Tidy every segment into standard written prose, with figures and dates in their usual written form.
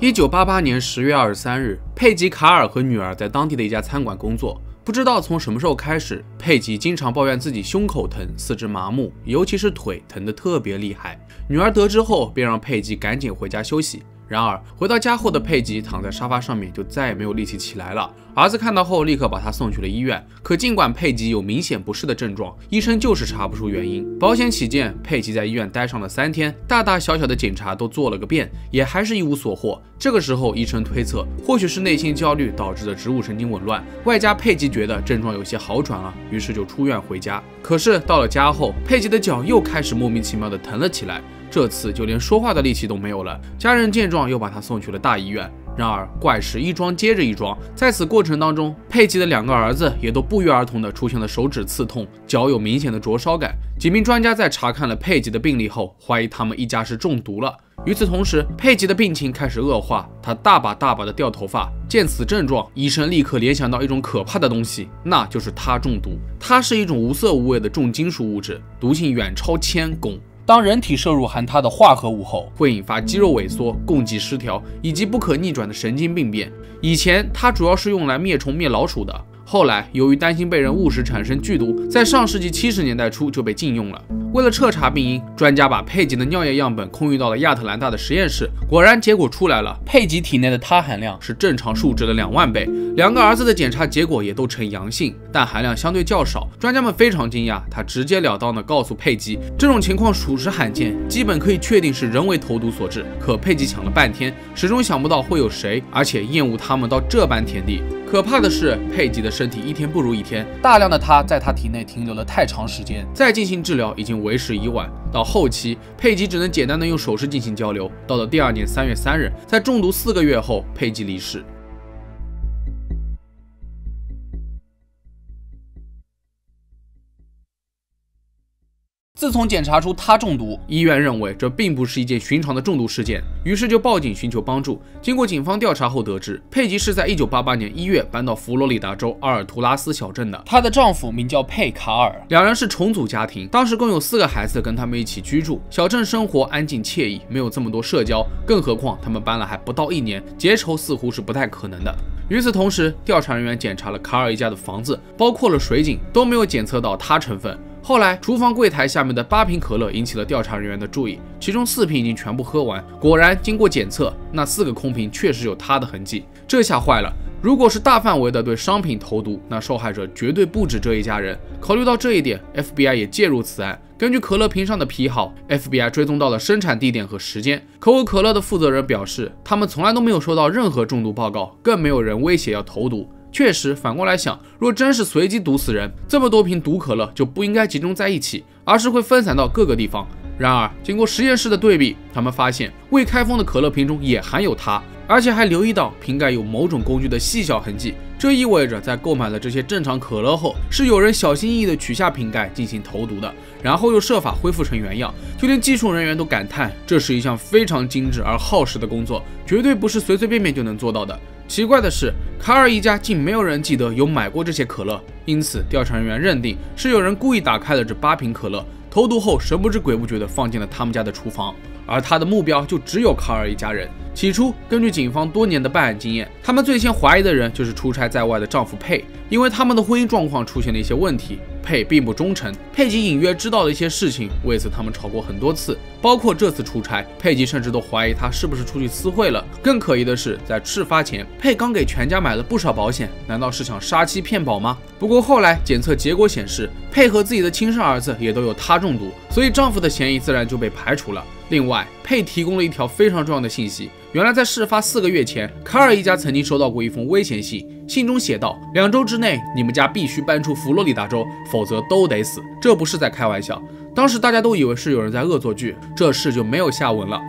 1988年10月23日，佩吉·卡尔和女儿在当地的一家餐馆工作。不知道从什么时候开始，佩吉经常抱怨自己胸口疼、四肢麻木，尤其是腿疼得特别厉害。女儿得知后，便让佩吉赶紧回家休息。然而回到家后的佩吉躺在沙发上面，就再也没有力气起来了。儿子看到后，立刻把他送去了医院。可尽管佩吉有明显不适的症状，医生就是查不出原因。保险起见，佩吉在医院待上了3天，大大小小的检查都做了个遍，也还是一无所获。这个时候，医生推测，或许是内心焦虑导致的植物神经紊乱，外加佩吉觉得症状有些好转了，于是就出院回家。可是到了家后，佩吉的脚又开始莫名其妙的疼了起来。这次就连说话的力气都没有了，家人见状又把他送去了大医院。然而怪事一桩接着一桩，在此过程当中，佩吉的2个儿子也都不约而同的出现了手指刺痛，脚有明显的灼烧感。几名专家在查看了佩吉的病历后，怀疑他们一家是中毒了。与此同时，佩吉的病情开始恶化，他大把的掉头发。见此症状，医生立刻联想到一种可怕的东西，那就是他中毒。它是一种无色无味的重金属物质，毒性远超铅、汞。当人体摄入含它的化合物后，会引发肌肉萎缩、供给失调以及不可逆转的神经病变。以前它主要是用来灭虫灭老鼠的，后来由于担心被人误食产生剧毒，在上世纪70年代初就被禁用了。为了彻查病因，专家把佩吉的尿液样本空运到了亚特兰大的实验室，果然结果出来了，佩吉体内的铊含量是正常数值的2万倍。2个儿子的检查结果也都呈阳性，但含量相对较少。专家们非常惊讶，他直截了当地告诉佩吉，这种情况属实罕见，基本可以确定是人为投毒所致。可佩吉想了半天，始终想不到会有谁，而且厌恶他们到这般田地。可怕的是，佩吉的身体一天不如一天，大量的铊在他体内停留了太长时间，再进行治疗已经为时已晚。到后期，佩吉只能简单的用手势进行交流。到了第2年3月3日，在中毒4个月后，佩吉离世。自从检查出他中毒，医院认为这并不是一件寻常的中毒事件，于是就报警寻求帮助。经过警方调查后得知，佩吉是在1988年1月搬到佛罗里达州阿尔图拉斯小镇的。她的丈夫名叫佩卡尔，两人是重组家庭，当时共有4个孩子跟他们一起居住。小镇生活安静惬意，没有这么多社交，更何况他们搬了还不到1年，结仇似乎是不太可能的。与此同时，调查人员检查了卡尔一家的房子，包括了水井，都没有检测到他成分。后来，厨房柜台下面的8瓶可乐引起了调查人员的注意，其中4瓶已经全部喝完。果然，经过检测，那4个空瓶确实有他的痕迹。这下坏了，如果是大范围的对商品投毒，那受害者绝对不止这一家人。考虑到这一点 ，FBI 也介入此案。根据可乐瓶上的批号 ，FBI 追踪到了生产地点和时间。可口可乐的负责人表示，他们从来都没有收到任何中毒报告，更没有人威胁要投毒。确实，反过来想，若真是随机毒死人，这么多瓶毒可乐就不应该集中在一起，而是会分散到各个地方。然而，经过实验室的对比，他们发现未开封的可乐瓶中也含有它，而且还留意到瓶盖有某种工具的细小痕迹。这意味着，在购买了这些正常可乐后，是有人小心翼翼地取下瓶盖进行投毒的，然后又设法恢复成原样。就连技术人员都感叹，这是一项非常精致而耗时的工作，绝对不是随随便便就能做到的。奇怪的是，卡尔一家竟没有人记得有买过这些可乐，因此调查人员认定是有人故意打开了这8瓶可乐，投毒后神不知鬼不觉地放进了他们家的厨房，而他的目标就只有卡尔一家人。起初，根据警方多年的办案经验，他们最先怀疑的人就是出差在外的丈夫佩，因为他们的婚姻状况出现了一些问题。佩并不忠诚，佩吉隐约知道了一些事情，为此他们吵过很多次，包括这次出差，佩吉甚至都怀疑他是不是出去私会了。更可疑的是，在事发前，佩刚给全家买了不少保险，难道是想杀妻骗保吗？不过后来检测结果显示，佩和自己的亲生儿子也都有他中毒，所以丈夫的嫌疑自然就被排除了。另外，佩提供了一条非常重要的信息，原来在事发4个月前，卡尔一家曾经收到过一封危险信，信中写道：2周之内，你们家必须搬出佛罗里达州，否则都得死。这不是在开玩笑。当时大家都以为是有人在恶作剧，这事就没有下文了。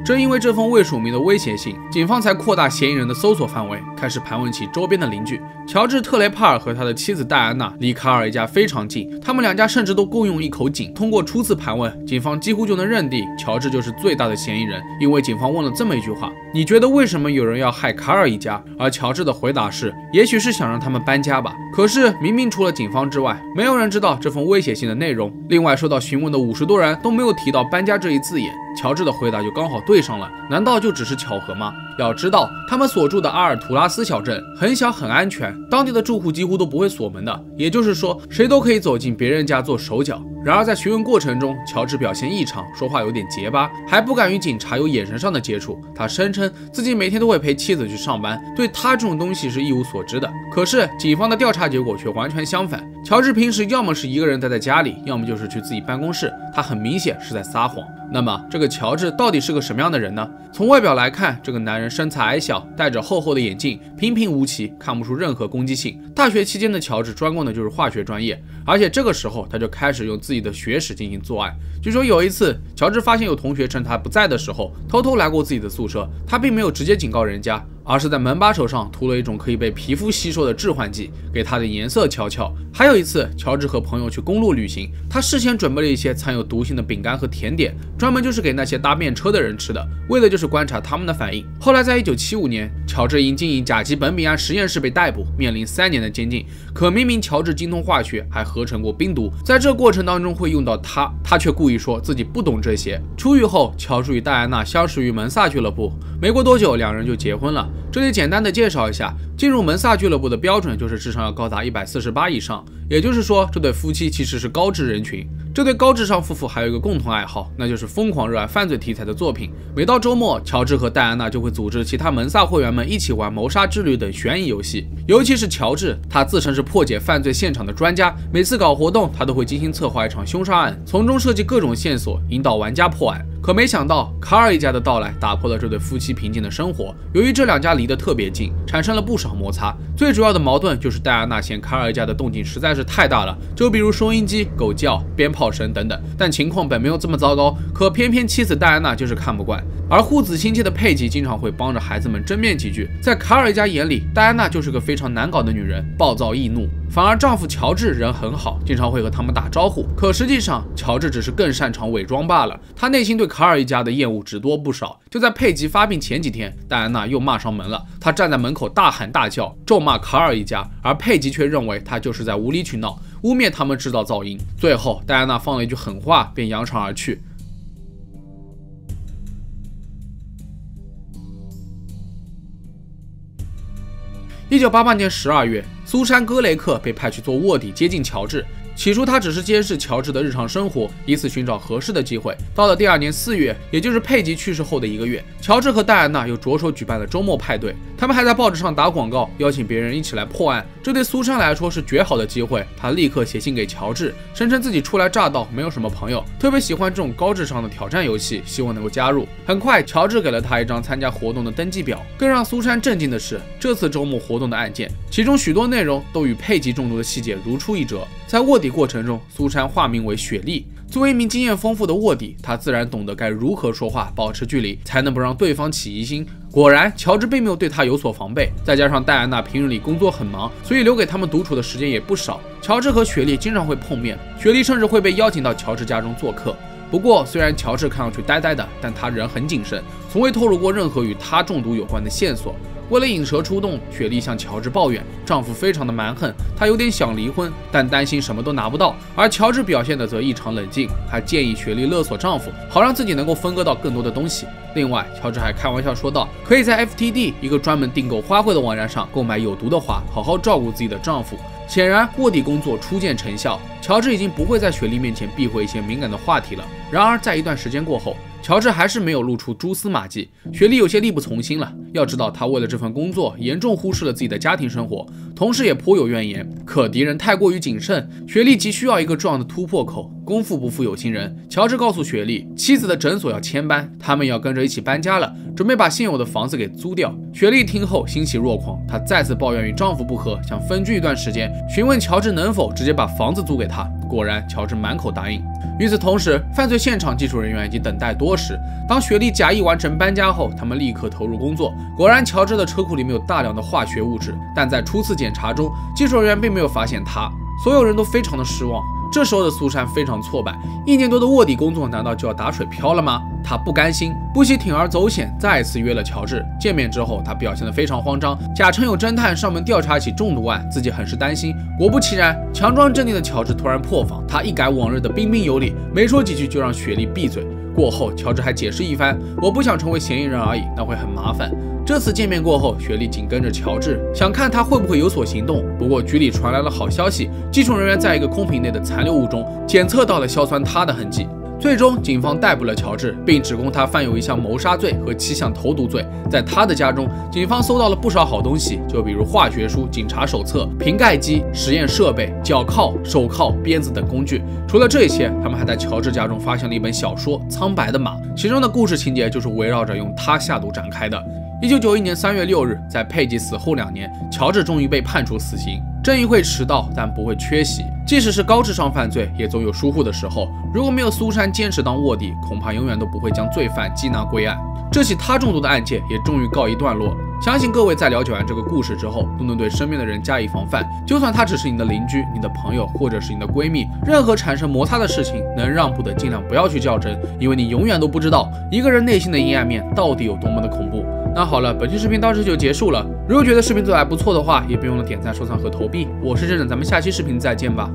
正因为这封未署名的威胁信，警方才扩大嫌疑人的搜索范围，开始盘问起周边的邻居。乔治·特雷帕尔和他的妻子戴安娜离卡尔一家非常近，他们两家甚至都共用一口井。通过初次盘问，警方几乎就能认定乔治就是最大的嫌疑人，因为警方问了这么一句话：你觉得为什么有人要害卡尔一家？而乔治的回答是：也许是想让他们搬家吧。可是明明除了警方之外，没有人知道这封威胁信的内容。另外，受到询问的50多人都没有提到搬家这一字眼。乔治的回答就刚好对上了，难道就只是巧合吗？要知道，他们所住的阿尔图拉斯小镇很小很安全，当地的住户几乎都不会锁门的，也就是说，谁都可以走进别人家做手脚。然而在询问过程中，乔治表现异常，说话有点结巴，还不敢与警察有眼神上的接触。他声称自己每天都会陪妻子去上班，对他这种东西是一无所知的。可是警方的调查结果却完全相反，乔治平时要么是一个人待在家里，要么就是去自己办公室，他很明显是在撒谎。那么这个乔治到底是个什么样的人呢？从外表来看，这个男人身材矮小，戴着厚厚的眼镜，平平无奇，看不出任何攻击性。大学期间的乔治专攻的就是化学专业，而且这个时候他就开始用自己的学史进行作案。据说有一次，乔治发现有同学趁他不在的时候偷偷来过自己的宿舍，他并没有直接警告人家，而是在门把手上涂了一种可以被皮肤吸收的致幻剂，给它的颜色瞧瞧。还有一次，乔治和朋友去公路旅行，他事先准备了一些藏有毒性的饼干和甜点，专门就是给那些搭便车的人吃的，为的就是观察他们的反应。后来在1975年，乔治因经营甲基苯丙胺实验室被逮捕，面临3年的监禁。可明明乔治精通化学，还合成过冰毒，在这过程当中会用到他却故意说自己不懂这些。出狱后，乔治与戴安娜相识于门萨俱乐部，没过多久两人就结婚了。这里简单的介绍一下，进入门萨俱乐部的标准就是智商要高达148以上，也就是说这对夫妻其实是高智人群。这对高智商夫妇还有一个共同爱好，那就是疯狂热爱犯罪题材的作品。每到周末，乔治和戴安娜就会组织其他门萨会员们一起玩谋杀之旅等悬疑游戏。尤其是乔治，他自称是破解犯罪现场的专家，每次搞活动他都会精心策划一场凶杀案，从中设计各种线索，引导玩家破案。可没想到，卡尔一家的到来打破了这对夫妻平静的生活。由于这两家离得特别近，产生了不少摩擦。最主要的矛盾就是戴安娜嫌卡尔一家的动静实在是太大了，就比如收音机、狗叫、鞭炮声等等。但情况本没有这么糟糕，可偏偏妻子戴安娜就是看不惯。而护子心切的佩吉经常会帮着孩子们争辩几句。在卡尔一家眼里，戴安娜就是个非常难搞的女人，暴躁易怒。反而丈夫乔治人很好，经常会和他们打招呼。可实际上，乔治只是更擅长伪装罢了。他内心对卡尔一家的厌恶只多不少。就在佩吉发病前几天，戴安娜又骂上门了。她站在门口大喊大叫，咒骂卡尔一家，而佩吉却认为他就是在无理取闹，污蔑他们制造噪音。最后，戴安娜放了一句狠话，便扬长而去。1988年12月，苏珊·戈雷克被派去做卧底接近乔治。起初他只是监视乔治的日常生活，以此寻找合适的机会。到了第2年4月，也就是佩吉去世后的1个月，乔治和戴安娜又着手举办了周末派对。他们还在报纸上打广告，邀请别人一起来破案。这对苏珊来说是绝好的机会，她立刻写信给乔治，声称自己初来乍到，没有什么朋友，特别喜欢这种高智商的挑战游戏，希望能够加入。很快，乔治给了他一张参加活动的登记表。更让苏珊震惊的是，这次周末活动的案件，其中许多内容都与佩吉中毒的细节如出一辙。在卧底过程中，苏珊化名为雪莉。作为一名经验丰富的卧底，她自然懂得该如何说话，保持距离，才能不让对方起疑心。果然，乔治并没有对她有所防备。再加上戴安娜平日里工作很忙，所以留给他们独处的时间也不少。乔治和雪莉经常会碰面，雪莉甚至会被邀请到乔治家中做客。不过，虽然乔治看上去呆呆的，但他人很谨慎，从未透露过任何与他中毒有关的线索。为了引蛇出洞，雪莉向乔治抱怨丈夫非常的蛮横，她有点想离婚，但担心什么都拿不到。而乔治表现的则异常冷静，还建议雪莉勒索丈夫，好让自己能够分割到更多的东西。另外，乔治还开玩笑说道，可以在 FTD 一个专门订购花卉的网站上购买有毒的花，好好照顾自己的丈夫。显然，卧底工作初见成效，乔治已经不会在雪莉面前避讳一些敏感的话题了。然而，在一段时间过后，乔治还是没有露出蛛丝马迹，雪莉有些力不从心了。要知道，他为了这份工作，严重忽视了自己的家庭生活，同时也颇有怨言。可敌人太过于谨慎，雪莉急需要一个这样的突破口。功夫不负有心人，乔治告诉雪莉，妻子的诊所要迁搬，他们要跟着一起搬家了，准备把现有的房子给租掉。雪莉听后欣喜若狂，她再次抱怨与丈夫不和，想分居一段时间，询问乔治能否直接把房子租给他。果然，乔治满口答应。与此同时，犯罪现场技术人员已经等待多时。当雪莉假意完成搬家后，他们立刻投入工作。果然，乔治的车库里面有大量的化学物质，但在初次检查中，技术人员并没有发现他。所有人都非常的失望。这时候的苏珊非常挫败，1年多的卧底工作难道就要打水漂了吗？她不甘心，不惜铤而走险，再次约了乔治。见面之后，她表现得非常慌张，假称有侦探上门调查一起中毒案，自己很是担心。果不其然，强装镇定的乔治突然破防，他一改往日的彬彬有礼，没说几句就让雪莉闭嘴。过后，乔治还解释一番：“我不想成为嫌疑人而已，那会很麻烦。”这次见面过后，雪莉紧跟着乔治，想看他会不会有所行动。不过局里传来了好消息，技术人员在一个空瓶内的残留物中检测到了硝酸铊的痕迹。最终，警方逮捕了乔治，并指控他犯有1项谋杀罪和7项投毒罪。在他的家中，警方搜到了不少好东西，就比如化学书、警察手册、瓶盖机、实验设备、脚铐、手铐、鞭子等工具。除了这些，他们还在乔治家中发现了一本小说《苍白的马》，其中的故事情节就是围绕着用它下毒展开的。1991年3月6日，在佩吉死后2年，乔治终于被判处死刑。正义会迟到，但不会缺席。即使是高智商犯罪，也总有疏忽的时候。如果没有苏珊坚持当卧底，恐怕永远都不会将罪犯缉拿归案。这起他中毒的案件也终于告一段落。相信各位在了解完这个故事之后，都能对身边的人加以防范。就算他只是你的邻居、你的朋友，或者是你的闺蜜，任何产生摩擦的事情，能让步的尽量不要去较真，因为你永远都不知道一个人内心的阴暗面到底有多么的恐怖。那好了，本期视频到这就结束了。如果觉得视频做得还不错的话，也别忘了点赞、收藏和投币。我是真的，咱们下期视频再见吧。